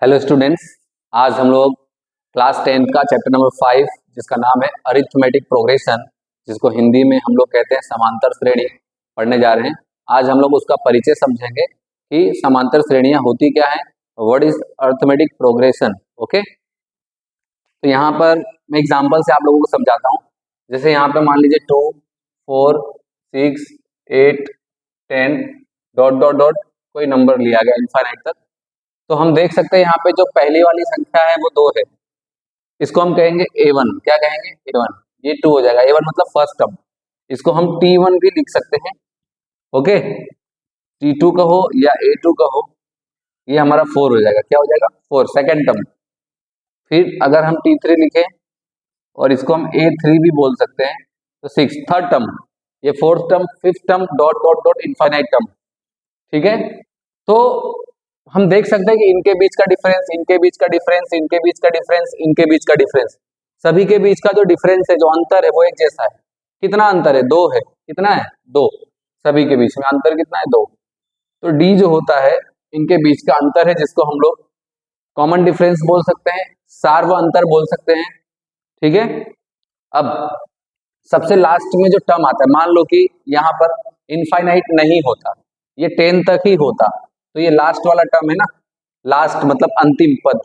Hello students, आज हम लोग क्लास 10th का चैप्टर नंबर 5 जिसका नाम है अरिथमेटिक प्रोग्रेशन, जिसको हिंदी में हम लोग कहते हैं समांतर श्रेणी, पढ़ने जा रहे हैं। आज हम लोग उसका परिचय समझेंगे कि समांतर श्रेणियां होती क्या है, what is arithmetic progression. Okay, तो यहाँ पर मैं एग्जांपल से आप लोगों को समझाता हूँ। जैसे यहाँ पे मान लीजिए 2, 4, 6, 8, 10 डॉट डॉट डॉट कोई नंबर लिया गया इनफाइनाइट तक। तो हम देख सकते हैं यहाँ पे जो पहली वाली संख्या है वो 2 है, इसको हम कहेंगे A1। क्या कहेंगे? A1। ये 2 हो जाएगा, A1 मतलब फर्स्ट टर्म। इसको हम T1 भी लिख सकते हैं। ओके, T2 कहो या A2 कहो, ये हमारा 4 हो जाएगा। क्या हो जाएगा? 4 सेकेंड टर्म। फिर अगर हम T3 लिखें और इसको हम A3 भी बोल सकते हैं तो 6 थर्ड टर्म, ये fourth term, fifth term, dot dot dot infinite term. ठीक है, तो हम देख सकते हैं कि इनके बीच का डिफरेंस, इनके बीच का डिफरेंस, इनके बीच का डिफरेंस, इनके बीच का डिफरेंस, सभी के बीच का जो डिफरेंस है, जो अंतर है वो एक जैसा है। कितना अंतर है? 2 है। कितना है? 2। सभी के बीच में अंतर कितना है? 2। तो डी जो होता है इनके बीच का अंतर है, जिसको हम लोग कॉमन डिफरेंस बोल सकते हैं, सार्व अंतर बोल सकते हैं। ठीक है, अब सबसे लास्ट में जो टर्म आता है, मान लो कि यहाँ पर इनफाइनाइट नहीं होता, ये 10 तक ही होता, तो ये लास्ट वाला टर्म है ना, लास्ट मतलब अंतिम पद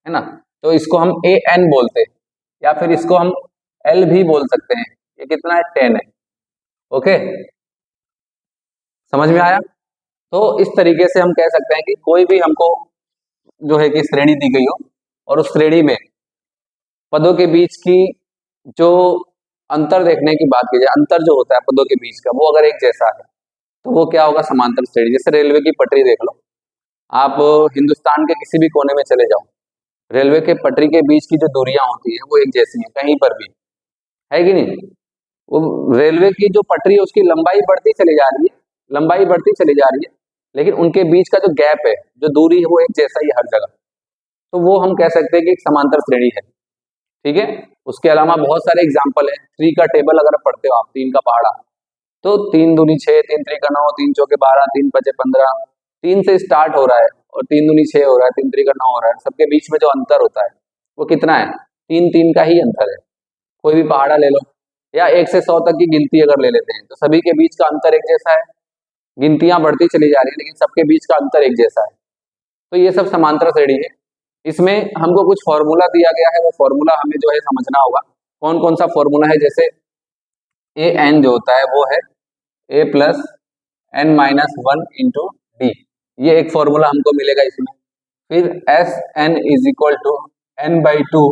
है ना, तो इसको हम ए एन बोलते हैं, या फिर इसको हम एल भी बोल सकते हैं। ये कितना है? 10 है। ओके, समझ में आया? तो इस तरीके से हम कह सकते हैं कि कोई भी हमको जो है कि श्रेणी दी गई हो और उस श्रेणी में पदों के बीच की जो अंतर देखने की बात की जाए, अंतर जो होता है पदों के बीच का, वो अगर एक जैसा है तो वो क्या होगा? समांतर श्रेणी। जैसे रेलवे की पटरी देख लो, आप हिंदुस्तान के किसी भी कोने में चले जाओ, रेलवे के पटरी के बीच की जो दूरियां होती है वो एक जैसी है कहीं पर भी, है कि नहीं? वो रेलवे की जो पटरी है उसकी लंबाई बढ़ती चली जा रही है, लंबाई बढ़ती चली जा रही है, लेकिन उनके बीच का जो गैप है, जो दूरी है, वो एक जैसा ही हर जगह। तो वो हम कह सकते हैं कि एक समांतर श्रेणी है। ठीक है, उसके अलावा बहुत सारे एग्जाम्पल है। 3 का टेबल अगर पढ़ते हो आप, 3 का पहाड़ा, तो 3 दूनी 6, 3 त्रिका 9, 3 चौके 12, 3 पचे 15, 3 से स्टार्ट हो रहा है और 3 दूनी 6 हो रहा है, 3 त्रिका 9 हो रहा है। सबके बीच में जो अंतर होता है वो कितना है? 3 का ही अंतर है। कोई भी पहाड़ा ले लो, या 1 से 100 तक की गिनती अगर ले लेते हैं, तो सभी के बीच का अंतर एक जैसा है, गिनतियां बढ़ती चली जा रही है, लेकिन सबके बीच का अंतर एक जैसा है। तो ये सब समांतर श्रेणी है। इसमें हमको कुछ फॉर्मूला दिया गया है, वो फॉर्मूला हमें जो है समझना होगा। कौन कौन सा फॉर्मूला है? जैसे ए एन जो होता है वो है a plus N minus 1 into d, ये एक फॉर्मूला हमको मिलेगा इसमें। फिर s N is equal to N by 2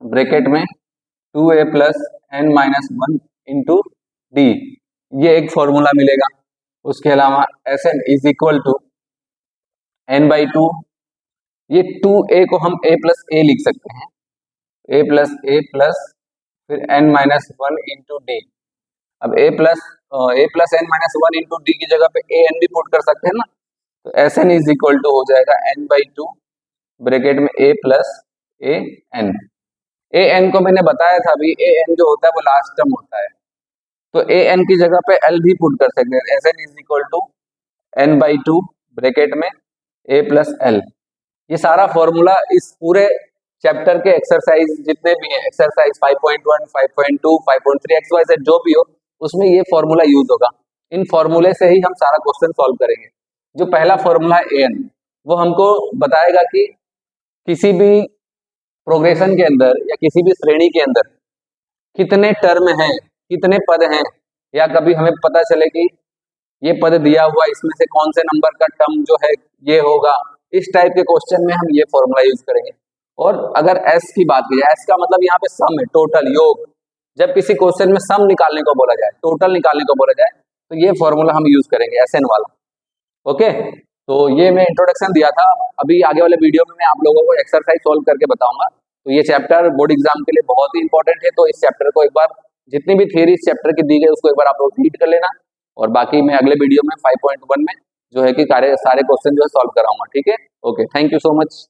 bracket में 2a plus N minus 1 into d, ये एक फॉर्मूला मिलेगा। उसके अलावा s N is equal to N by 2, ये 2a को हम a प्लस ए लिख सकते हैं, a प्लस फिर n माइनस 1 इंटू डी। अब a plus N minus 1 into D की जगह पे a n भी पुट कर सकते हैं ना, तो S N is equal to हो जाएगा n बाई 2 ब्रैकेट में a plus A N. A N को मैंने बताया था अभी, ए एन जो होता है वो लास्ट टर्म होता है, तो ए एन की जगह पे एल भी पुट कर सकते हैं। S N is equal to N by 2 bracket में ए प्लस एल। ये सारा फॉर्मूला इस पूरे चैप्टर के एक्सरसाइज जितने भी हैं, एक्सरसाइज 5.1, 5.2, 5.3 XYZ जो भी हो, उसमें ये फॉर्मूला यूज होगा। इन फॉर्मूले से ही हम सारा क्वेश्चन सॉल्व करेंगे। जो पहला फॉर्मूला है एन, वो हमको बताएगा कि किसी भी प्रोग्रेशन के अंदर या किसी भी श्रेणी के अंदर कितने टर्म हैं, कितने पद हैं, या कभी हमें पता चले कि ये पद दिया हुआ, इसमें से कौन से नंबर का टर्म जो है ये होगा, इस टाइप के क्वेश्चन में हम ये फॉर्मूला यूज करेंगे। और अगर एस की बात की जाए, एस का मतलब यहाँ पे सम है, टोटल, योग। जब किसी क्वेश्चन में सम निकालने को बोला जाए, टोटल निकालने को बोला जाए, तो ये फॉर्मूला हम यूज करेंगे, एस एन वाला। ओके, तो ये मैं इंट्रोडक्शन दिया था। अभी आगे वाले वीडियो में मैं आप लोगों को एक्सरसाइज सॉल्व करके बताऊंगा। तो ये चैप्टर बोर्ड एग्जाम के लिए बहुत ही इंपॉर्टेंट है, तो इस चैप्टर को एक बार, जितनी भी थ्योरी इस चैप्टर की दी गई उसको एक बार आप लोग रीड कर लेना, और बाकी मैं अगले वीडियो में 5.1 में जो है कि सारे क्वेश्चन जो है सॉल्व कराऊंगा। ठीक है, okay, thank you so much.